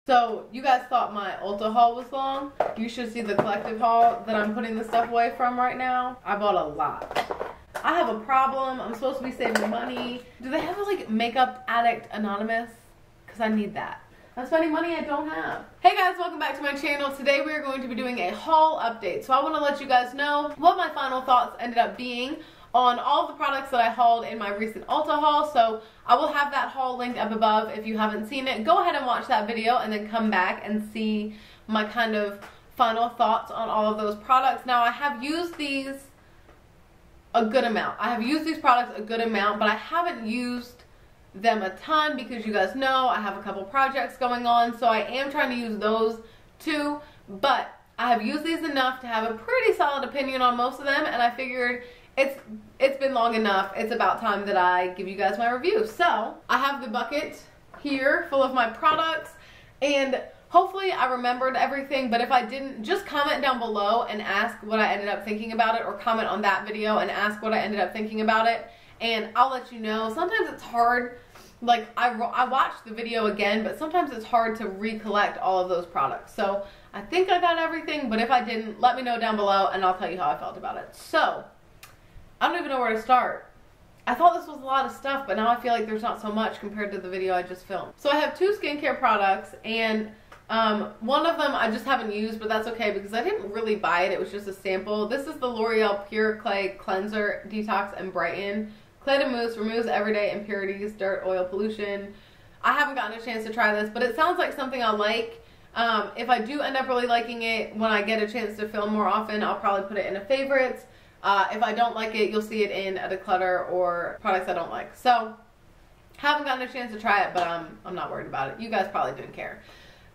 So you guys thought my Ulta haul was long. You should see the collective haul that I'm putting the stuff away from right now. I bought a lot. I have a problem. I'm supposed to be saving money. Do they have a like Makeup Addict Anonymous? Because I need that. I'm spending money I don't have. Hey guys, welcome back to my channel. Today we are going to be doing a haul update. So I want to let you guys know what my final thoughts ended up being on all the products that I hauled in my recent Ulta haul. So I will have that haul linked up above if you haven't seen it. Go ahead and watch that video and then come back and see my kind of final thoughts on all of those products. Now I have used these a good amount. I have used these products a good amount, but I haven't used them a ton because you guys know I have a couple projects going on, so I am trying to use those too. But I have used these enough to have a pretty solid opinion on most of them, and I figured it's been long enough. It's about time that I give you guys my review. So I have the bucket here full of my products, and hopefully I remembered everything, but if I didn't, just comment down below and ask what I ended up thinking about it, or comment on that video and ask what I ended up thinking about it, and I'll let you know. Sometimes it's hard, like I watched the video again, but sometimes it's hard to recollect all of those products. So I think I got everything, but if I didn't, let me know down below and I'll tell you how I felt about it. So I don't even know where to start. I thought this was a lot of stuff, but now I feel like there's not so much compared to the video I just filmed. So I have two skincare products, and one of them I just haven't used, but that's okay because I didn't really buy it. It was just a sample. This is the L'Oreal Pure Clay Cleanser, Detox, and Brighten. Clay to Mousse removes everyday impurities, dirt, oil, pollution. I haven't gotten a chance to try this, but it sounds like something I like. If I do end up really liking it, when I get a chance to film more often, I'll probably put it in a favorites. If I don't like it, you'll see it in a declutter or products I don't like. So, haven't gotten a chance to try it, but I'm not worried about it. You guys probably didn't care.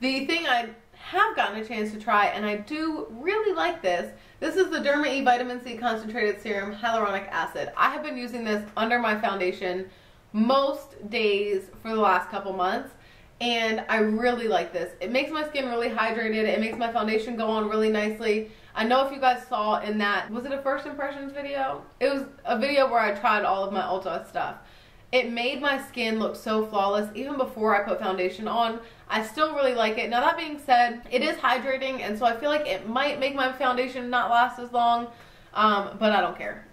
The thing I have gotten a chance to try, and I do really like this, this is the Derma E Vitamin C Concentrated Serum Hyaluronic Acid. I have been using this under my foundation most days for the last couple months, and I really like this. It makes my skin really hydrated. It makes my foundation go on really nicely. I know if you guys saw in that, was it a first impressions video? It was a video where I tried all of my Ulta stuff. It made my skin look so flawless even before I put foundation on. I still really like it. Now that being said, it is hydrating, and so I feel like it might make my foundation not last as long, but I don't care.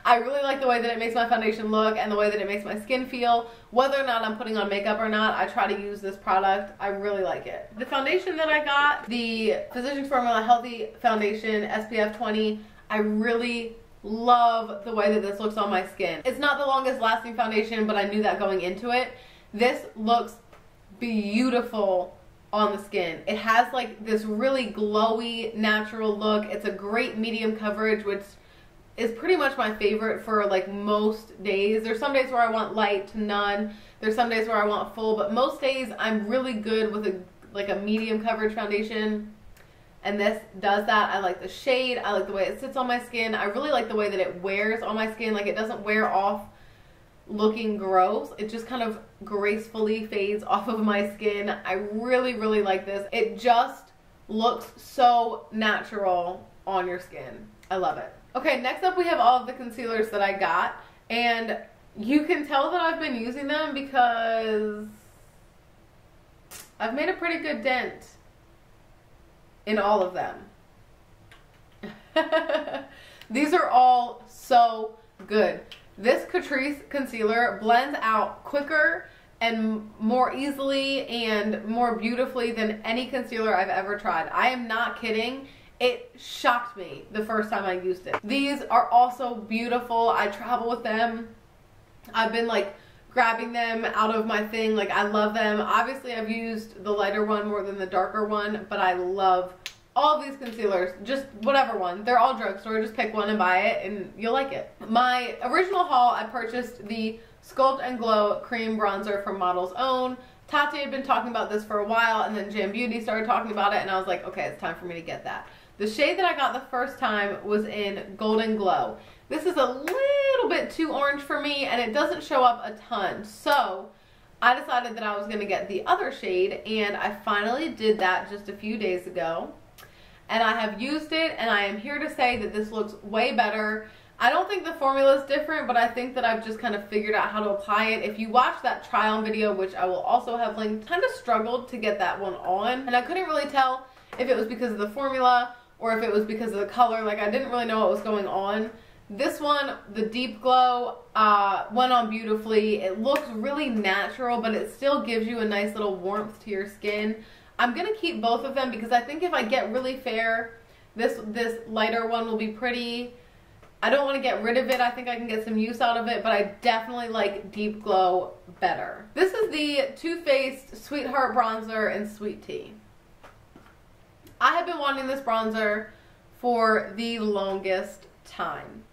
I really like the way that it makes my foundation look and the way that it makes my skin feel. Whether or not I'm putting on makeup or not, I try to use this product. I really like it. The foundation that I got, the Physicians Formula Healthy Foundation SPF 20, I really love the way that this looks on my skin. It's not the longest lasting foundation, but I knew that going into it. This looks beautiful on the skin. It has like this really glowy natural look. It's a great medium coverage, which is pretty much my favorite for like most days. There's some days where I want light to none. There's some days where I want full, but most days I'm really good with a medium coverage foundation. And this does that. I like the shade. I like the way it sits on my skin. I really like the way that it wears on my skin. Like, it doesn't wear off looking gross. It just kind of gracefully fades off of my skin. I really, really like this. It just looks so natural on your skin. I love it. Okay, next up we have all of the concealers that I got. And you can tell that I've been using them because I've made a pretty good dent in all of them. These are all so good. This Catrice concealer blends out quicker and more easily and more beautifully than any concealer I've ever tried. I am not kidding. It shocked me the first time I used it. These are also beautiful. I travel with them. I've been like grabbing them out of my thing. Like, I love them. Obviously I've used the lighter one more than the darker one, but I love all of these concealers. Just whatever one. They're all drugstore. Just pick one and buy it and you'll like it. My original haul, I purchased the Sculpt and Glow Cream Bronzer from Model's Own. Tati had been talking about this for a while, and then Jam Beauty started talking about it, and I was like, okay, it's time for me to get that. The shade that I got the first time was in Golden Glow. This is a little bit too orange for me, and it doesn't show up a ton. So I decided that I was going to get the other shade, and I finally did that just a few days ago. And I have used it, and I am here to say that this looks way better. I don't think the formula is different, but I think that I've just kind of figured out how to apply it. If you watch that try on video, which I will also have linked, kind of struggled to get that one on. And I couldn't really tell if it was because of the formula or if it was because of the color. Like, I didn't really know what was going on. This one, the Deep Glow, went on beautifully. It looks really natural, but it still gives you a nice little warmth to your skin. I'm going to keep both of them because I think if I get really fair, this lighter one will be pretty. I don't want to get rid of it. I think I can get some use out of it, but I definitely like Deep Glow better. This is the Too Faced Sweetheart Bronzer in Sweet Tea. I have been wanting this bronzer for the longest time.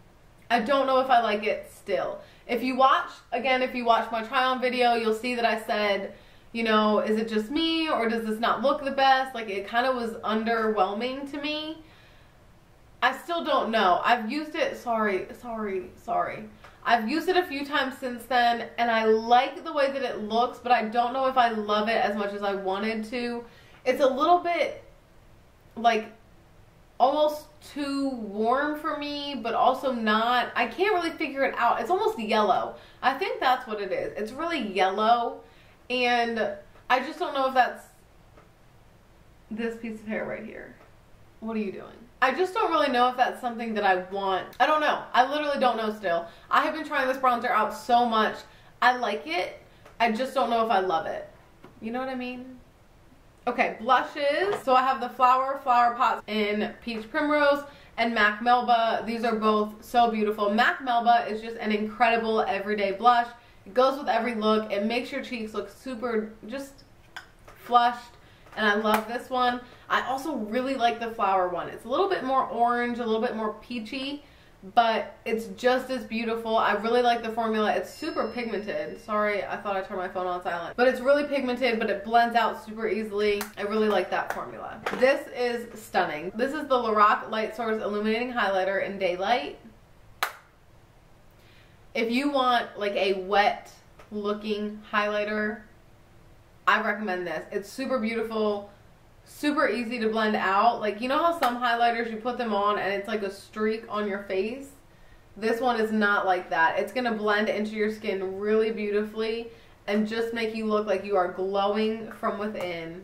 I don't know if I like it still. If you watch my try on video, you'll see that I said, you know, is it just me or does this not look the best? Like, it kind of was underwhelming to me. I still don't know. I've used it, sorry. I've used it a few times since then, and I like the way that it looks, but I don't know if I love it as much as I wanted to. It's a little bit, like, almost too warm for me, but also not. I can't really figure it out. It's almost yellow. I think that's what it is. It's really yellow, and I just don't know if that's this piece of hair right here. What are you doing? I just don't really know if that's something that I want. I don't know. I literally don't know still. I have been trying this bronzer out so much. I like it. I just don't know if I love it. You know what I mean? Okay, blushes. So I have the Flower Pots in Peach Primrose and MAC Melba. These are both so beautiful. MAC Melba is just an incredible everyday blush. It goes with every look. It makes your cheeks look super just flushed. And I love this one. I also really like the flower one. It's a little bit more orange, a little bit more peachy, but it's just as beautiful. I really like the formula. It's super pigmented. Sorry, I thought I turned my phone on silent. But it's really pigmented, but it blends out super easily. I really like that formula. This is stunning. This is the Lorac Lightsource Illuminating Highlighter in Daylight. If you want like a wet looking highlighter, I recommend this. It's super beautiful, super easy to blend out. Like, you know how some highlighters you put them on and it's like a streak on your face? This one is not like that. It's going to blend into your skin really beautifully and just make you look like you are glowing from within.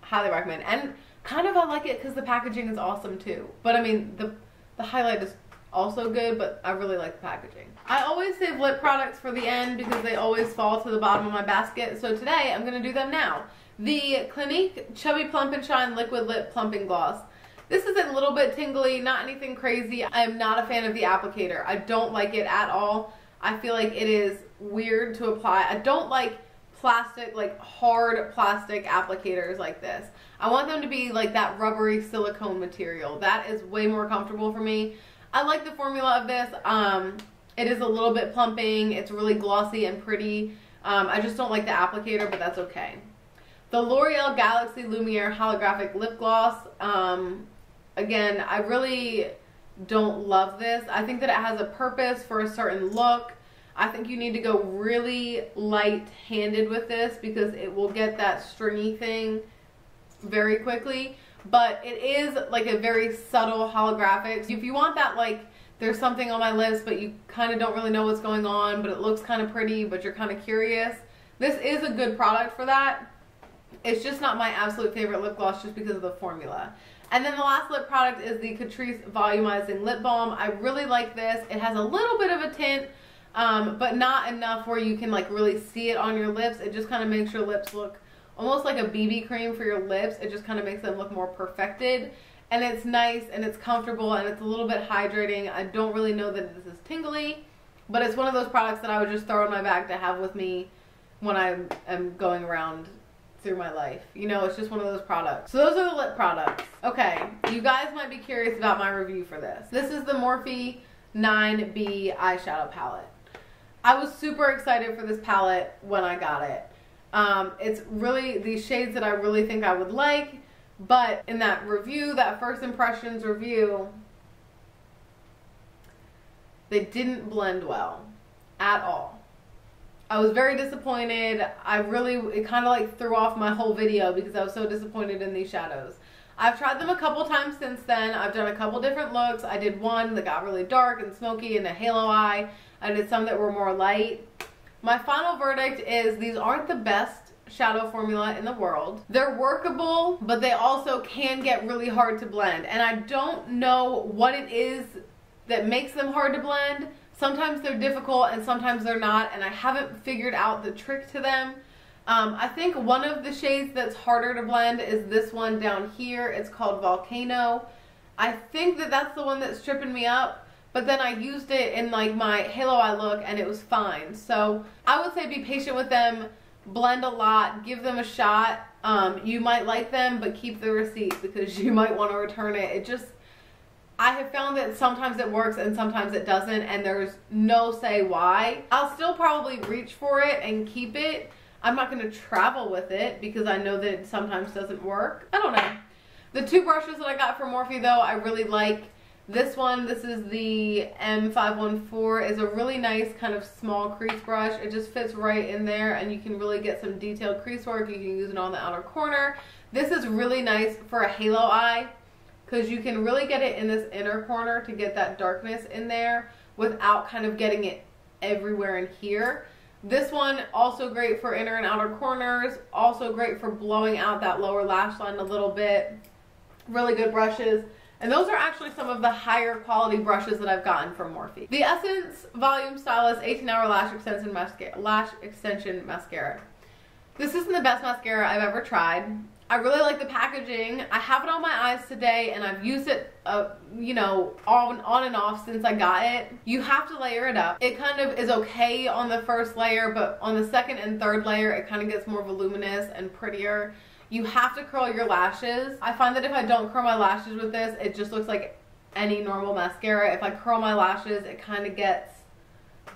Highly recommend. And kind of I like it because the packaging is awesome too. But I mean, the highlight is also good, but I really like the packaging. I always save lip products for the end because they always fall to the bottom of my basket. So today I'm going to do them now. The Clinique Chubby Plump and Shine Liquid Lip Plumping Gloss. This is a little bit tingly, not anything crazy. I am not a fan of the applicator. I don't like it at all. I feel like it is weird to apply. I don't like plastic, like hard plastic applicators like this. I want them to be like that rubbery silicone material. That is way more comfortable for me. I like the formula of this. It is a little bit plumping. It's really glossy and pretty. I just don't like the applicator, but that's okay. The L'Oreal Galaxy Lumiere Holographic Lip Gloss. Again, I really don't love this. I think that it has a purpose for a certain look. I think you need to go really light-handed with this because it will get that stringy thing very quickly. But it is like a very subtle holographic. If you want that, like, there's something on my lips, but you kind of don't really know what's going on, but it looks kind of pretty, but you're kind of curious. This is a good product for that. It's just not my absolute favorite lip gloss just because of the formula. And then the last lip product is the Catrice Volumizing Lip Balm. I really like this. It has a little bit of a tint, but not enough where you can like really see it on your lips. It just kind of makes your lips look almost like a BB cream for your lips. It just kind of makes them look more perfected. And it's nice and it's comfortable and it's a little bit hydrating. I don't really know that this is tingly, but it's one of those products that I would just throw in my bag to have with me when I am going around through my life. You know, it's just one of those products. So those are the lip products. Okay, you guys might be curious about my review for this. This is the Morphe 9B eyeshadow palette. I was super excited for this palette when I got it. It's really these shades that I really think I would like, but in that review, that first impressions review, they didn't blend well at all. I was very disappointed. It kind of like threw off my whole video because I was so disappointed in these shadows. I've tried them a couple times since then. I've done a couple different looks. I did one that got really dark and smoky and a halo eye. I did some that were more light. My final verdict is these aren't the best shadow formula in the world. They're workable, but they also can get really hard to blend. And I don't know what it is that makes them hard to blend. Sometimes they're difficult and sometimes they're not, and I haven't figured out the trick to them. I think one of the shades that's harder to blend is this one down here. It's called Volcano. I think that that's the one that's tripping me up, but then I used it in like my halo eye look and it was fine. So I would say be patient with them, blend a lot, give them a shot. You might like them, but keep the receipt because you might want to return it. I have found that sometimes it works and sometimes it doesn't, and there's no say why. I'll still probably reach for it and keep it. I'm not going to travel with it because I know that it sometimes doesn't work. I don't know. The two brushes that I got from Morphe though, I really like. This one, this is the M514, is a really nice kind of small crease brush. It just fits right in there and you can really get some detailed crease work. You can use it on the outer corner. This is really nice for a halo eye because you can really get it in this inner corner to get that darkness in there without kind of getting it everywhere in here. This one, also great for inner and outer corners, also great for blowing out that lower lash line a little bit. Really good brushes. And those are actually some of the higher quality brushes that I've gotten from Morphe. The Essence Volume Stylist 18-Hour Lash Extension Mascara. This isn't the best mascara I've ever tried. I really like the packaging. I have it on my eyes today and I've used it, you know, on and off since I got it. You have to layer it up. It kind of is okay on the first layer, but on the second and third layer, it kind of gets more voluminous and prettier. You have to curl your lashes. I find that if I don't curl my lashes with this, it just looks like any normal mascara. If I curl my lashes, it kind of gets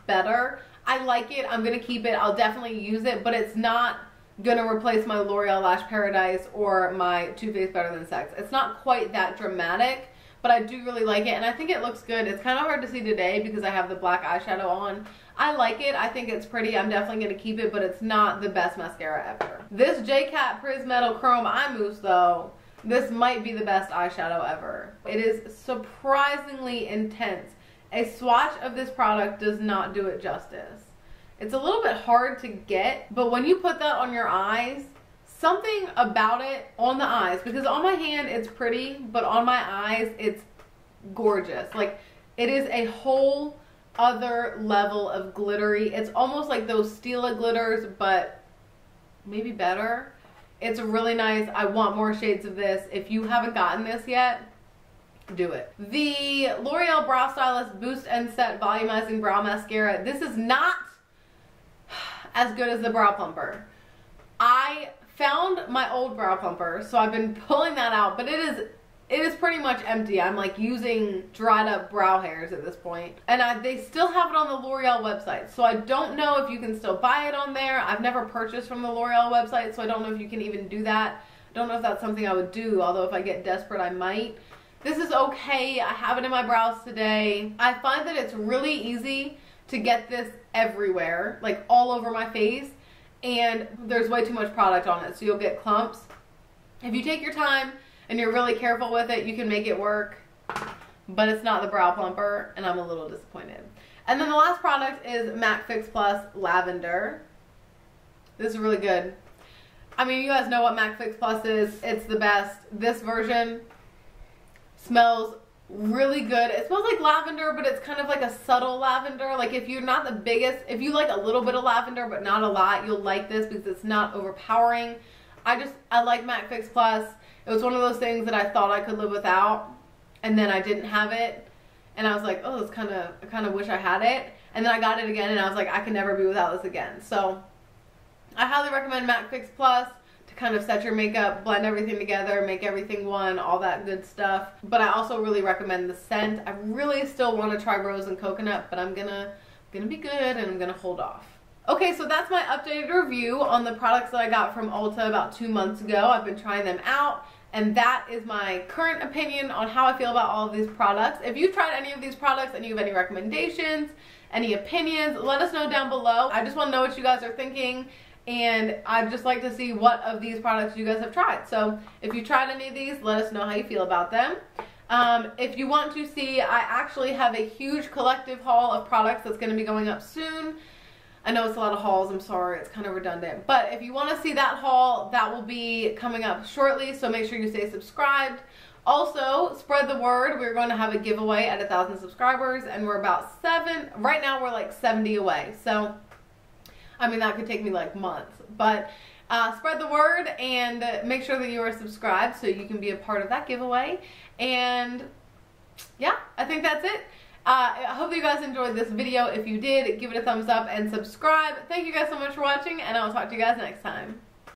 better. I like it. I'm going to keep it. I'll definitely use it, but it's not gonna replace my L'Oreal Lash Paradise or my Too Faced Better Than Sex. It's not quite that dramatic, but I do really like it and I think it looks good. It's kind of hard to see today because I have the black eyeshadow on. I like it. I think it's pretty. I'm definitely gonna keep it, but it's not the best mascara ever. This J-Cat Prismetal Chrome Eye Mousse though, this might be the best eyeshadow ever. It is surprisingly intense. A swatch of this product does not do it justice. It's a little bit hard to get, but when you put that on your eyes, something about it on the eyes, because on my hand it's pretty, but on my eyes it's gorgeous. Like, it is a whole other level of glittery. It's almost like those Stila glitters, but maybe better. It's really nice. I want more shades of this. If you haven't gotten this yet, do it. The L'Oreal Brow Stylist Boost and Set Volumizing Brow Mascara. This is not as good as the brow plumper. I found my old brow plumper, so I've been pulling that out, but it is pretty much empty. I'm like using dried up brow hairs at this point. And they still have it on the L'Oreal website, so I don't know if you can still buy it on there. I've never purchased from the L'Oreal website, so I don't know if you can even do that. I don't know if that's something I would do, although if I get desperate I might. This is okay. I have it in my brows today. I find that it's really easy to get this everywhere, like all over my face, and there's way too much product on it, so you'll get clumps. If you take your time and you're really careful with it, you can make it work, but it's not the brow plumper, and I'm a little disappointed. And then the last product is MAC Fix Plus Lavender. This is really good. I mean, you guys know what MAC Fix Plus is. It's the best. This version smells really good. It smells like lavender, but it's kind of like a subtle lavender. Like, if you're not the biggest, if you like a little bit of lavender but not a lot, you'll like this because it's not overpowering. I like MAC Fix Plus. It was one of those things that I thought I could live without, and then I didn't have it, and I was like, oh, I kind of wish I had it. And then I got it again and I was like, I can never be without this again. So I highly recommend MAC Fix Plus. Kind of set your makeup, blend everything together, make everything one, all that good stuff. But I also really recommend the scent. I really still want to try rose and coconut, but I'm gonna be good and I'm gonna hold off. Okay, so that's my updated review on the products that I got from Ulta about 2 months ago. I've been trying them out, and that is my current opinion on how I feel about all of these products. If you've tried any of these products and you have any recommendations, any opinions, let us know down below. I just want to know what you guys are thinking. and I'd just like to see what of these products you guys have tried. So if you tried any of these, let us know how you feel about them. If you want to see, I actually have a huge collective haul of products that's going to be going up soon. I know it's a lot of hauls, I'm sorry, it's kind of redundant. But if you want to see that haul, that will be coming up shortly, so make sure you stay subscribed. Also, spread the word. We're going to have a giveaway at 1,000 subscribers, and we're about right now we're like 70 away. So, I mean, that could take me like months. But spread the word and make sure that you are subscribed so you can be a part of that giveaway. And yeah, I think that's it. I hope you guys enjoyed this video. If you did, give it a thumbs up and subscribe. Thank you guys so much for watching, and I'll talk to you guys next time.